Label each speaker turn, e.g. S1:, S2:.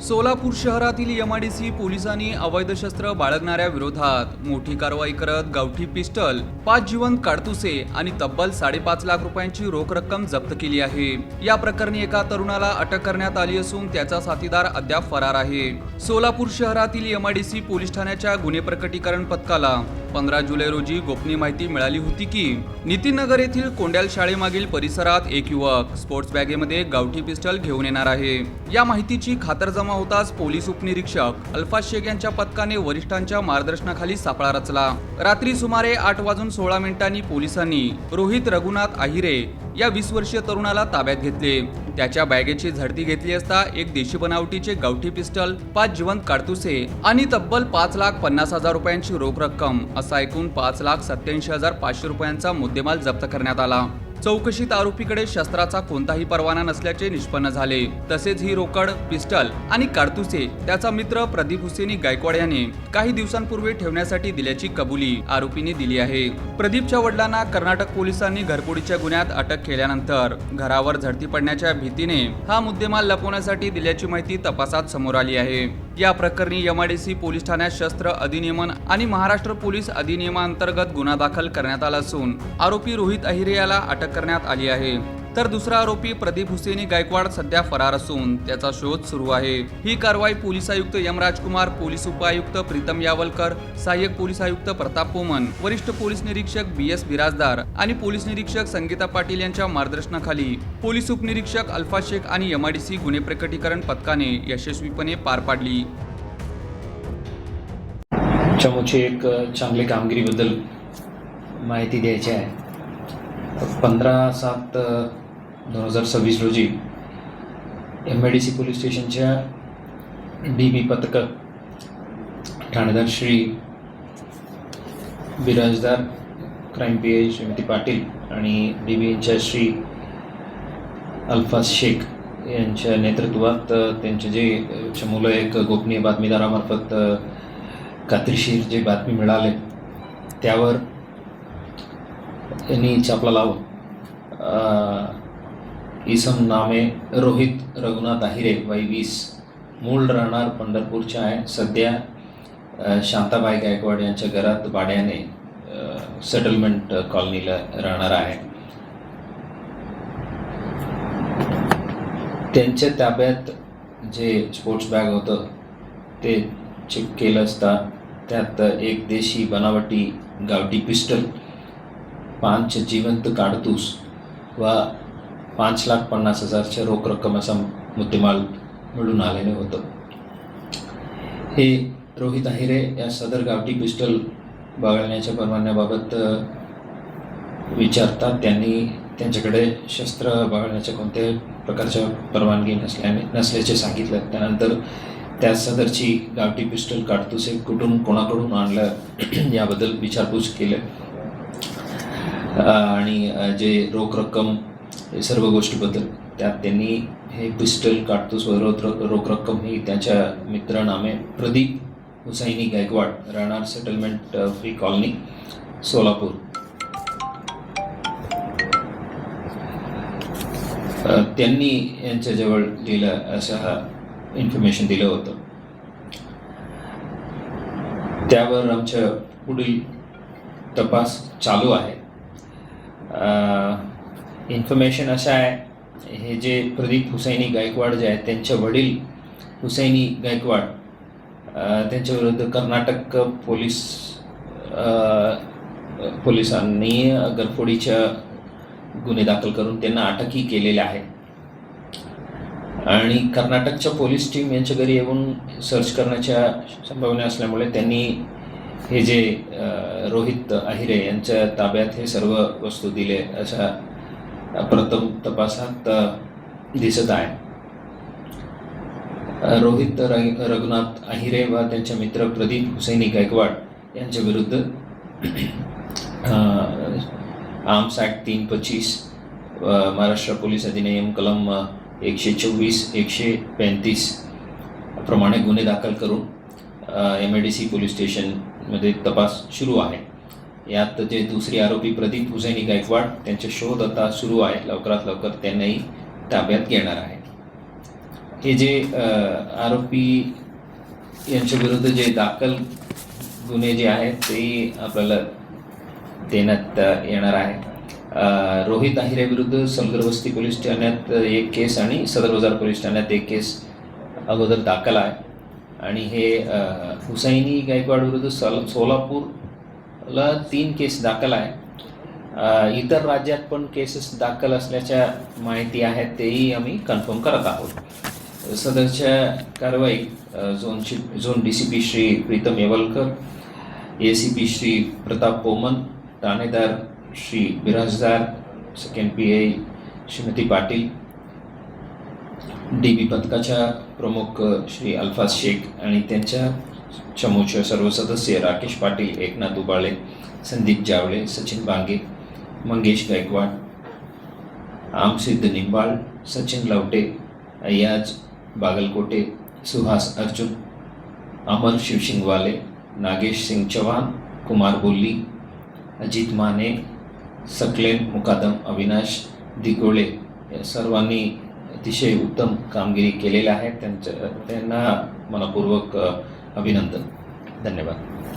S1: सोलापूर शहरातील एमआयडीसी पोलिसांनी अवैध शस्त्र बाळगणाऱ्या विरोधात मोठी कारवाई करत गावठी पिस्टल, 5 जिवंत काडतुसे आणि तब्बल 5.5 लाख रुपयांची रोख रक्कम जप्त केली आहे। या प्रकरणी एका तरुणाला अटक करण्यात आली असून त्याचा साथीदार अद्याप फरार आहे। सोलापूर शहरातील एमआयडीसी पोलीस ठाण्याच्या गुन्हे प्रकटीकरण पथकाला 15 जुलै रोजी गोपनीय माहिती मिळाली होती की नितीननगर येथील कोंड्याल शाळेमागील परिसरात एक युवक स्पोर्ट्स बॅगेमध्ये गावठी पिस्टल घेऊन येणार आहे। या माहितीची खातरजमा होताच पोलीस उपनिरीक्षक अल्फाज शेख यांच्या पथकाने वरिष्ठांच्या मार्गदर्शनाखाली सापळा रचला। रात्री सुमारे 8:16 पोलिसांनी रोहित रघुनाथ आहिरे या 20 वर्षीय तरुणाला ताब्यात घेतले। त्याच्या बॅगेची झडती घेतली असता एक देशी बनावटीचे गावठी पिस्टल, 5 जिवंत काडतुसे आणि तब्बल 5,50,000 रुपयांची रोख रक्कम असा एकूण 5,87,500 रुपयांचा मुद्देमाल जप्त करण्यात आला। चौकशीत आरोपीकडे शस्त्राचा कोणताही परवाना नसल्याचे निष्पन्न झाले। तसेच ही रोकड, पिस्टल आणि काडतुसे त्याचा मित्र प्रदीप हुसेनी गायकवाड याने काही दिवसांपूर्वी ठेवण्यासाठी दिल्याची कबुली आरोपीने दिली आहे। प्रदीपच्या वडिलांना कर्नाटक पोलिसांनी घरफोडीच्या गुन्ह्यात अटक केल्यानंतर घरावर झडती पडण्याच्या भीतीने हा मुद्देमाल लपवण्यासाठी दिल्याची माहिती तपासात समोर आली आहे। या प्रकरणी एमआयडीसी पोलीस ठाण्यात शस्त्र अधिनियमन आणि महाराष्ट्र पोलीस अधिनियमांतर्गत गुन्हा दाखल करण्यात आला असून आरोपी रोहित अहिरे याला अटक करण्यात आली आहे। तर दुसरा आरोपी प्रदीप हुसेनी गायकवाड सध्या फरार असून त्याचा शोध सुरू आहे। ही कारवाई पोलीस आयुक्त एम राजकुमार, पोलीस उपायुक्त प्रीतम यावलकर, सहाय्यक पोलीस आयुक्त प्रताप पोमन, वरिष्ठ पोलीस निरीक्षक BS बिराजदार आणि पोलीस निरीक्षक संगीता पाटील यांच्या मार्गदर्शनाखाली पोलीस उपनिरीक्षक अल्फाज शेख आणि एमआयडीसी गुन्हे प्रकटीकरण पथकाने यशस्वीपणे पार पाडली।
S2: चमूची एक चांगली कामगिरीबद्दल माहिती द्यायची आहे। 15/7/2026 रोजी एमआयडीसी पोलीस स्टेशनच्या DB पथक ठाणेदार श्री बिराजदार, क्राईम PI श्रीमती पाटील आणि DB इंचार्ज श्री अल्फाज शेख यांच्या नेतृत्वात त्यांचे जे चमूला एक गोपनीय बातमीदारामार्फत खात्रीशीर जे बातमी मिळाले त्यावर यांनी छापला लावून इसम नामे रोहित रघुनाथ आहिरे वय 20, मूळ राहणार पंढरपूरचे आहे, सध्या शांताबाई गायकवाड यांच्या घरात भाड्याने सेटलमेंट कॉलनीला राहणार आहे। त्यांच्या ताब्यात जे स्पोर्ट्स बॅग होतं ते चेक केलं असता त्यात एक देशी बनावटी गावठी पिस्टल, 5 जिवंत काडतूस व 5,50,000च्या रोख रक्कम असा मुद्देमाल मिळून आलेले होतं। हे रोहित आहिरे या सदर गावठी पिस्टल बाळगण्याच्या परवान्याबाबत विचारतात त्यांनी त्यांच्याकडे शस्त्र बाळगण्याच्या कोणत्याही प्रकारच्या परवानगी नसल्याचे सांगितलं। त्यानंतर त्या सदरची गावठी पिस्टल, काडतुसे कुठून कोणाकडून आणलं याबद्दल विचारपूस केलं आणि जे रोख रक्कम हे सर्व गोष्टीबद्दल त्यात त्यांनी हे पिस्टल, काडतूस व रोख रक्कम ही त्याच्या मित्रानामे प्रदीप हुसैनी गायकवाड, राहणार सेटलमेंट फ्री कॉलनी, सोलापूर, त्यांनी यांच्याजवळ दिलं असं इन्फॉर्मेशन दिलं होतं। त्यावर आमच्या पुढील तपास चालू आहे। इन्फॉर्मेशन असं आहे, हे जे प्रदीप हुसैनी गायकवाड जे आहेत त्यांचे वडील हुसैनी गायकवाड त्यांच्या विरुद्ध कर्नाटक पोलिसांनी घरफोडीच्या गुन्हे दाखल करून त्यांना अटकही केलेल्या आहे आणि कर्नाटकच्या पोलीस टीम यांच्या घरी येऊन सर्च करण्याच्या संभावना असल्यामुळे त्यांनी हे जे रोहित आहिरे यांच्या ताब्यात हे सर्व वस्तू दिले अशा प्रथम तपासात दिसत आहे। रोहित रघुनाथ आहिरे व त्यांचे मित्र प्रदीप हुसैनी गायकवाड यांच्या विरुद्ध आर्म्स ॲक्ट 325, महाराष्ट्र पोलीस अधिनियम कलम 124, 135 प्रमाणे गुन्हे दाखल करून एमआयडीसी पोलीस स्टेशनमध्ये तपास सुरू आहे। यात जे दुसरे आरोपी प्रदीप हुसैनी गायकवाड त्यांचे शोध आता सुरू आहे, लवकरात लवकर त्यांनाही ताब्यात घेणार आहे। हे जे आरोपी यांच्या विरुद्ध जे दाखल गुन्हे जे आहेत ते आपल्याला देण्यात येणार आहे. रोहित आहिरेविरुद्ध सलगरवस्ती पोलीस ठाण्यात एक केस आणि सदर बाजार पोलीस ठाण्यात एक केस अगोदर दाखल आहे. आणि हे हुसैनी गायकवाड विरुद्ध सोलापूरला 3 केस दाखल आहे. इतर राज्यात पण केसेस दाखल असल्याच्या माहिती आहेत, तेही आम्ही कन्फर्म करत आहोत. सदरच्या कारवाई zone DCP Shri Pritam Yewalkar, ACP Shri Pratap Poman, ठाणेदार Shri Birajdar, second PI Shrimati Patil, DB पथकाच्या प्रमुख श्री अल्फाज शेख आणि त्यांच्या चमूचे सर्व सदस्य राकेश पाटील, एकनाथ उबाळे, संदीप जावळे, सचिन बांगे, मंगेश गायकवाड, आमसिद्ध निंबाळ, सचिन लवटे, अय्याज बागलकोटे, सुहास अर्जुन, अमर शिवसिंगवाले, नागेश सिंग चौहान, कुमार बोल्ली, अजित माने, सकलेन मुकादम, अविनाश दिगोळे या सर्वांनी अतिशय उत्तम कामगिरी केलेली आहे. त्यांना मनपूर्वक अभिनंदन. धन्यवाद.